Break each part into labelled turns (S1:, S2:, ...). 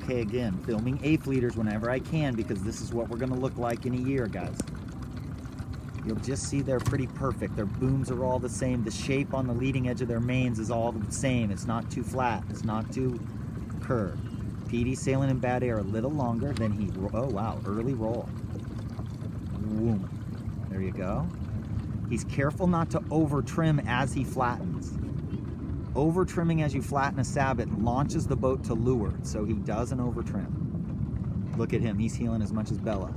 S1: Okay, again, filming eighth leaders whenever I can because this is what we're going to look like in a year, guys. You'll just see they're pretty perfect. Their booms are all the same. The shape on the leading edge of their mains is all the same. It's not too flat. It's not too curved. Petey's sailing in bad air a little longer than he... Oh, wow. Early roll. Boom. There you go. He's careful not to over-trim as he flattens. Over-trimming as you flatten a Sabot launches the boat to leeward, so he doesn't over-trim. Look at him. He's heeling as much as Bella.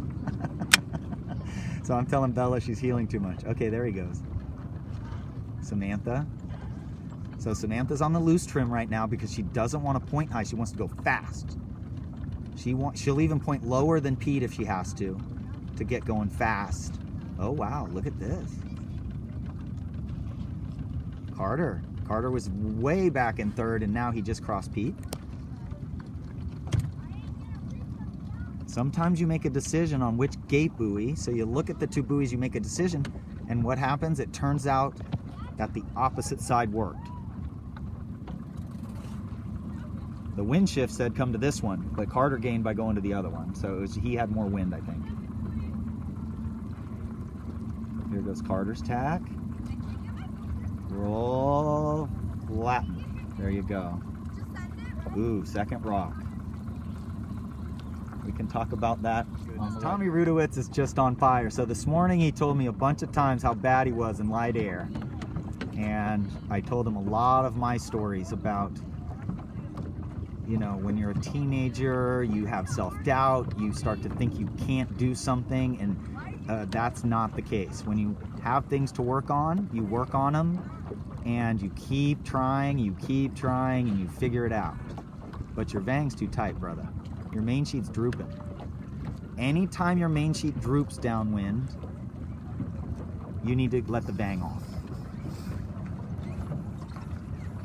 S1: So I'm telling Bella she's heeling too much. Okay, there he goes. Samantha. So Samantha's on the loose trim right now because she doesn't want to point high. She wants to go fast. She'll even point lower than Pete if she has to get going fast. Oh, wow. Look at this. Carter. Carter was way back in third, and now he just crossed Pete. Sometimes you make a decision on which gate buoy, so you look at the two buoys, you make a decision, and what happens? It turns out that the opposite side worked. The wind shift said come to this one, but Carter gained by going to the other one, so he had more wind, I think. Here goes Carter's tack. Roll, flatten. There you go. Ooh, second rock. We can talk about that. Tommy Rudowitz is just on fire. So this morning he told me a bunch of times how bad he was in light air. And I told him a lot of my stories about, you know, when you're a teenager, you have self-doubt, you start to think you can't do something, and that's not the case. When you have things to work on, you work on them, and you keep trying, and you figure it out. But your vang's too tight, brother. Your main sheet's drooping. Anytime your main sheet droops downwind, you need to let the vang off.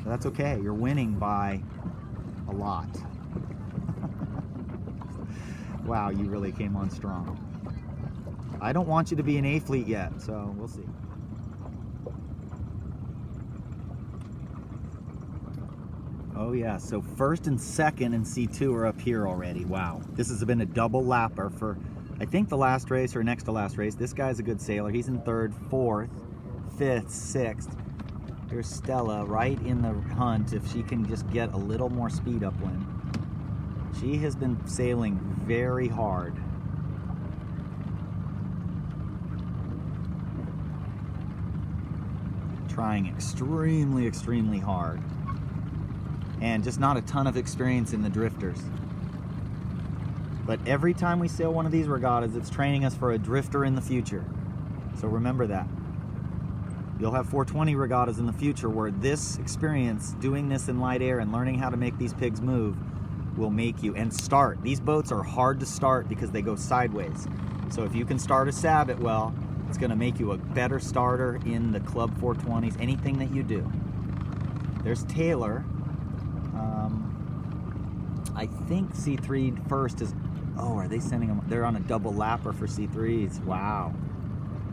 S1: So that's okay. You're winning by a lot. Wow, you really came on strong. I don't want you to be an A fleet yet, so we'll see. Oh yeah, so first and second and C2 are up here already. Wow. This has been a double lapper for, I think, the last race or next to last race. This guy's a good sailor. He's in third, fourth, fifth, sixth. Here's Stella right in the hunt if she can just get a little more speed upwind. She has been sailing very hard. Trying extremely, extremely hard. And just not a ton of experience in the drifters. But every time we sail one of these regattas, it's training us for a drifter in the future. So remember that. You'll have 420 regattas in the future where this experience, doing this in light air and learning how to make these pigs move, will make you, and start. These boats are hard to start because they go sideways. So if you can start a Sabot well, it's going to make you a better starter in the Club 420s, anything that you do. There's Taylor. I think C3 first is, oh, are they sending them? They're on a double lapper for C3s. Wow.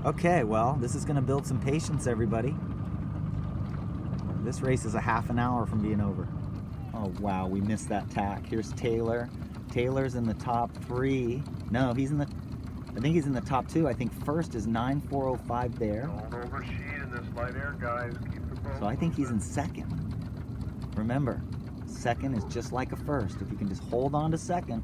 S1: Okay, well, this is going to build some patience, everybody. This race is a half an hour from being over. Oh, wow, we missed that tack. Here's Taylor. Taylor's in the top three. No, he's in the, I think he's in the top two. I think first is 9405 there.
S2: Don't oversheet in this light air, guys. Keep the boat
S1: So I think he's in second. Remember, second is just like a first. If you can just hold on to second,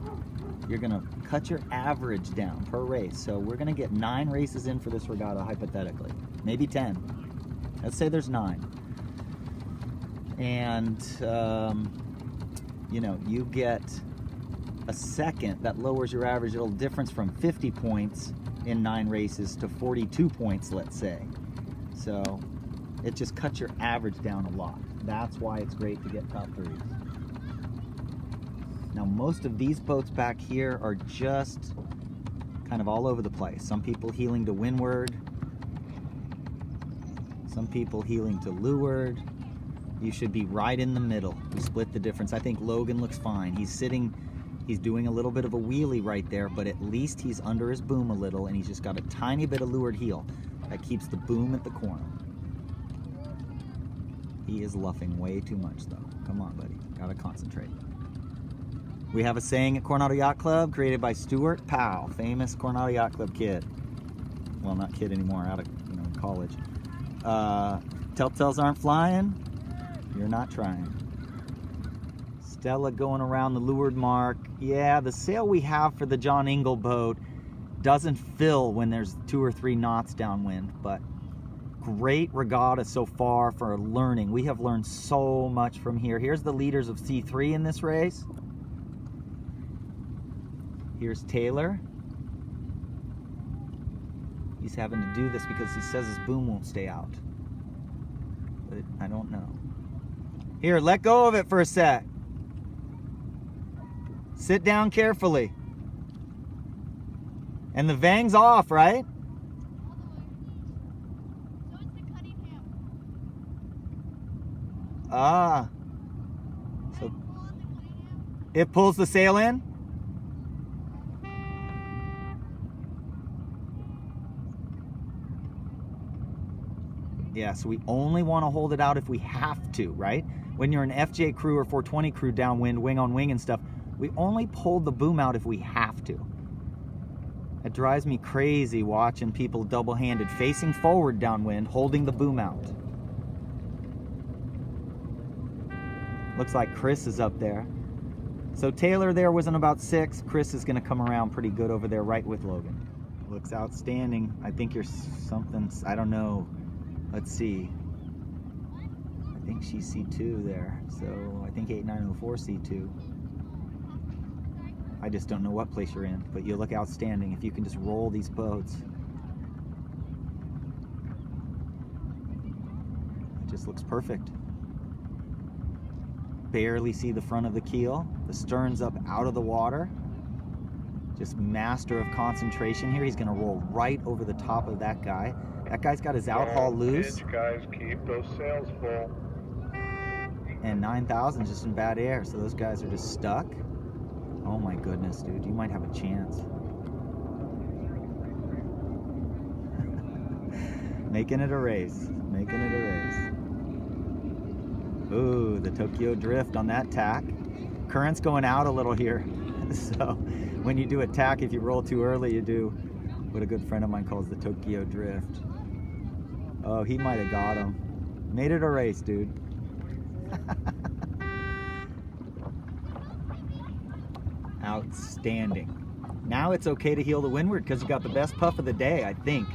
S1: you're going to cut your average down per race. So we're going to get 9 races in for this regatta, hypothetically. Maybe 10. Let's say there's 9. And, you know, you get a second. That lowers your average. It'll difference from 50 points in 9 races to 42 points, let's say. So it just cuts your average down a lot. That's why it's great to get top 3s. Now, most of these boats back here are just kind of all over the place. Some people heeling to windward. Some people heeling to leeward. You should be right in the middle. We split the difference. I think Logan looks fine. He's sitting, he's doing a little bit of a wheelie right there, but at least he's under his boom a little, and he's just got a tiny bit of leeward heel. That keeps the boom at the corner. He is luffing way too much, though. Come on, buddy. Gotta concentrate. We have a saying at Coronado Yacht Club created by Stuart Powell, famous Coronado Yacht Club kid. Well, not kid anymore, out of college. Telltales aren't flying, you're not trying. Stella going around the leeward mark. Yeah, the sail we have for the John Ingle boat doesn't fill when there's 2 or 3 knots downwind, but great regatta so far for learning. We have learned so much from here. Here's the leaders of C3 in this race. Here's Taylor. He's having to do this because he says his boom won't stay out. But I don't know. Here, let go of it for a sec. Sit down carefully. And the Vang's off, right? Ah. So it pulls the sail in? Yeah, so we only want to hold it out if we have to, right? When you're an FJ crew or 420 crew downwind, wing on wing and stuff, we only pull the boom out if we have to. It drives me crazy watching people double-handed, facing forward downwind, holding the boom out. Looks like Chris is up there. So Taylor there was in about 6. Chris is going to come around pretty good over there right with Logan. Looks outstanding. I think you're something, I don't know. Let's see. I think she's C2 there. So I think 8904 C2. I just don't know what place you're in, but you look outstanding if you can just roll these boats. It just looks perfect. Barely see the front of the keel. The stern's up out of the water. Just master of concentration here. He's going to roll right over the top of that guy. That guy's got his outhaul loose.
S2: Pinch, guys, keep those sails full.
S1: And 9,000 is just in bad air, so those guys are just stuck. Oh my goodness, dude, you might have a chance. Making it a race, making it a race. Ooh, the Tokyo drift on that tack. Current's going out a little here. So when you do a tack, if you roll too early, you do what a good friend of mine calls the Tokyo drift. Oh, he might have got him. Made it a race, dude. Outstanding. Now it's okay to heel the windward because you got the best puff of the day, I think.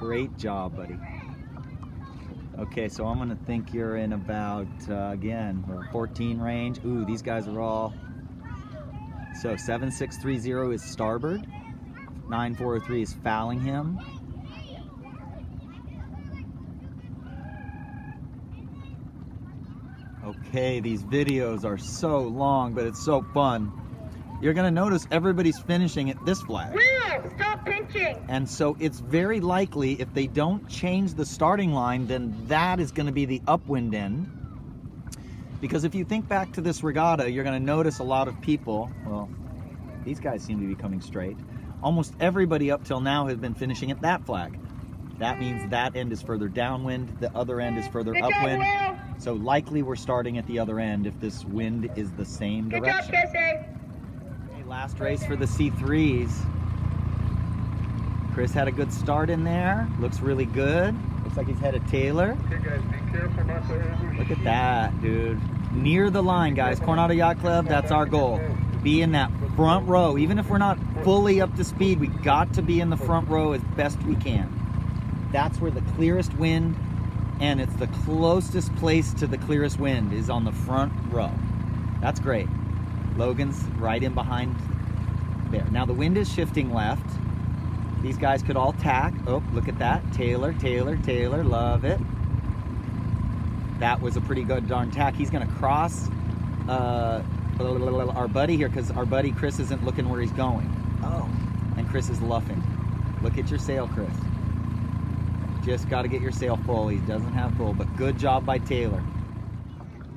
S1: Great job, buddy. Okay, so I'm gonna think you're in about, again, 14 range. Ooh, these guys are all... So 7630 is starboard. 9403 is fouling him. Okay, these videos are so long, but it's so fun. You're gonna notice everybody's finishing at this flag.
S3: Will, stop pinching!
S1: And so it's very likely if they don't change the starting line, then that is gonna be the upwind end. Because if you think back to this regatta, you're gonna notice a lot of people, well, these guys seem to be coming straight. Almost everybody up till now has been finishing at that flag. That means that end is further downwind, the other end is further upwind. So likely we're starting at the other end if this wind is the same direction.
S3: Good job, Jesse.
S1: Okay, last race for the C3s. Chris had a good start in there. Looks really good. Looks like he's headed Taylor.
S2: Okay, guys, be careful not to overshoot.
S1: Look at that, dude. Near the line, guys. Coronado Yacht Club, that's our goal. Be in that front row. Even if we're not fully up to speed, we got to be in the front row as best we can. That's where the clearest wind, and it's the closest place to the clearest wind is on the front row. That's great. Logan's right in behind there. Now the wind is shifting left. These guys could all tack. Oh, look at that. Taylor, Taylor, Taylor. Love it. That was a pretty good darn tack. He's going to cross our buddy here because our buddy Chris isn't looking where he's going. Oh, and Chris is luffing. Look at your sail, Chris. Just got to get your sail full. He doesn't have full, but good job by Taylor.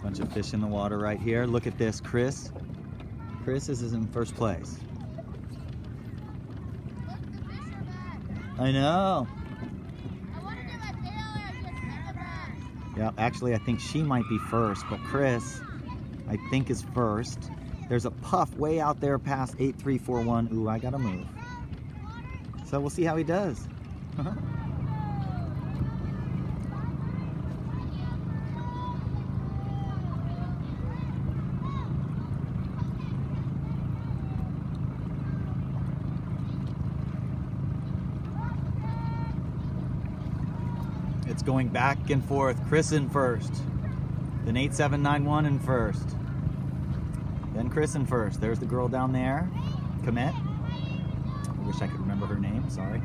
S1: Bunch of fish in the water right here. Look at this, Chris. Chris is in first place. I know. Yeah, actually, I think she might be first, but Chris, I think, is first. There's a puff way out there past 8341. Ooh, I gotta move. So we'll see how he does. It's going back and forth. Chris in first. Then 8791 in first. Then Chris in first. There's the girl down there. Commit. I wish I could remember her name. Sorry.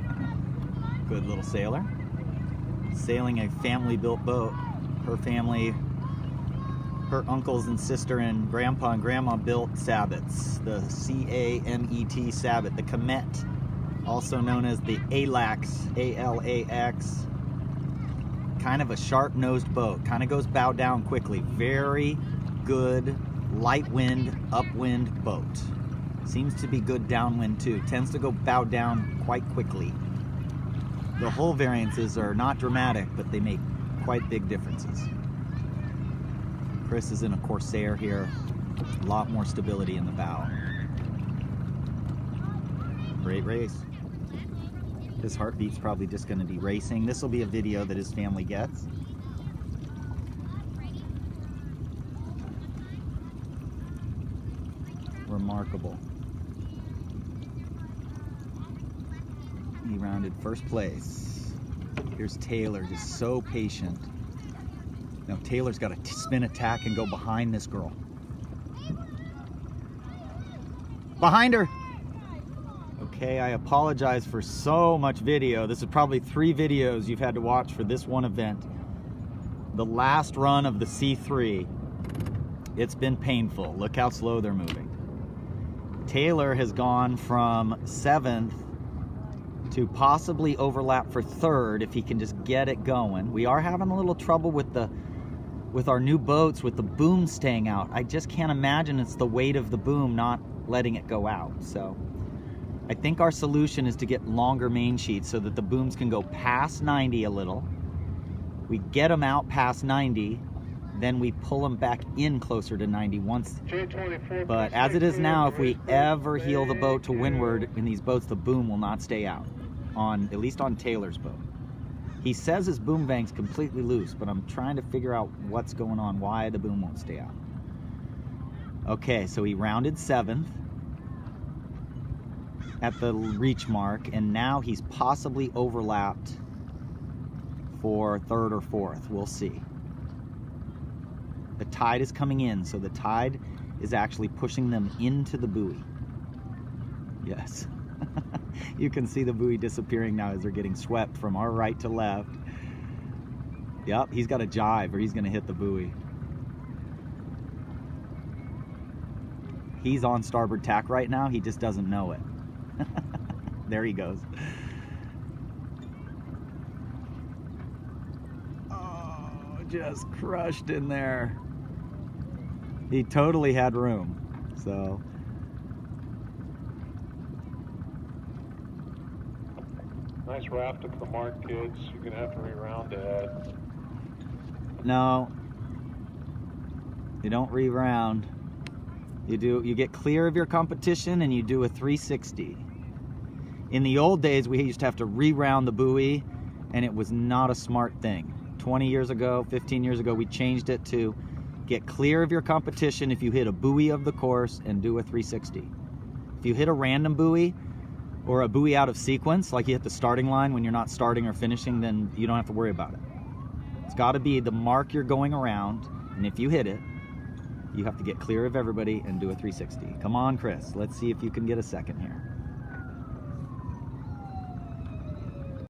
S1: Good little sailor. Sailing a family-built boat. Her family, her uncles and sister and grandpa and grandma built Sabots. The C-A-M-E-T Sabot. The Comet, also known as the ALAX, A-L-A-X. Kind of a sharp-nosed boat. Kind of goes bow down quickly. Very good light wind, upwind boat. Seems to be good downwind too. Tends to go bow down quite quickly. The hull variances are not dramatic, but they make quite big differences. Chris is in a Corsair here. A lot more stability in the bow. Great race. His heartbeat's probably just going to be racing. This will be a video that his family gets. Remarkable. He rounded first place. Here's Taylor, just so patient. Now Taylor's got to spin attack and go behind this girl. Behind her! Okay, I apologize for so much video. This is probably 3 videos you've had to watch for this one event. The last run of the C3. It's been painful. Look how slow they're moving. Taylor has gone from 7th to possibly overlap for 3rd if he can just get it going. We are having a little trouble with our new boats, with the boom staying out. I just can't imagine it's the weight of the boom not letting it go out. So I think our solution is to get longer main sheets so that the booms can go past 90 a little. We get them out past 90, then we pull them back in closer to 90 once. But as it is now, if we ever heel the boat to windward in these boats, the boom will not stay out, at least on Taylor's boat. He says his boom bank's completely loose, but I'm trying to figure out what's going on, why the boom won't stay out. Okay, so he rounded 7th at the reach mark, and now he's possibly overlapped for 3rd or 4th. We'll see. The tide is coming in, so the tide is actually pushing them into the buoy. Yes. You can see the buoy disappearing now as they're getting swept from our right to left. Yep, he's got a jive or he's going to hit the buoy. He's on starboard tack right now. He just doesn't know it. There he goes. Oh, just crushed in there. He totally had room. So
S2: nice raft at the mark, kids. You're gonna have to reround ahead.
S1: no, you don't reround. You get clear of your competition and you do a 360. In the old days, we used to have to reround the buoy, and it was not a smart thing. 20 years ago, 15 years ago, we changed it to get clear of your competition if you hit a buoy of the course and do a 360. If you hit a random buoy or a buoy out of sequence, like you hit the starting line when you're not starting or finishing, then you don't have to worry about it. It's got to be the mark you're going around, and if you hit it, you have to get clear of everybody and do a 360. Come on, Chris. Let's see if you can get a second here.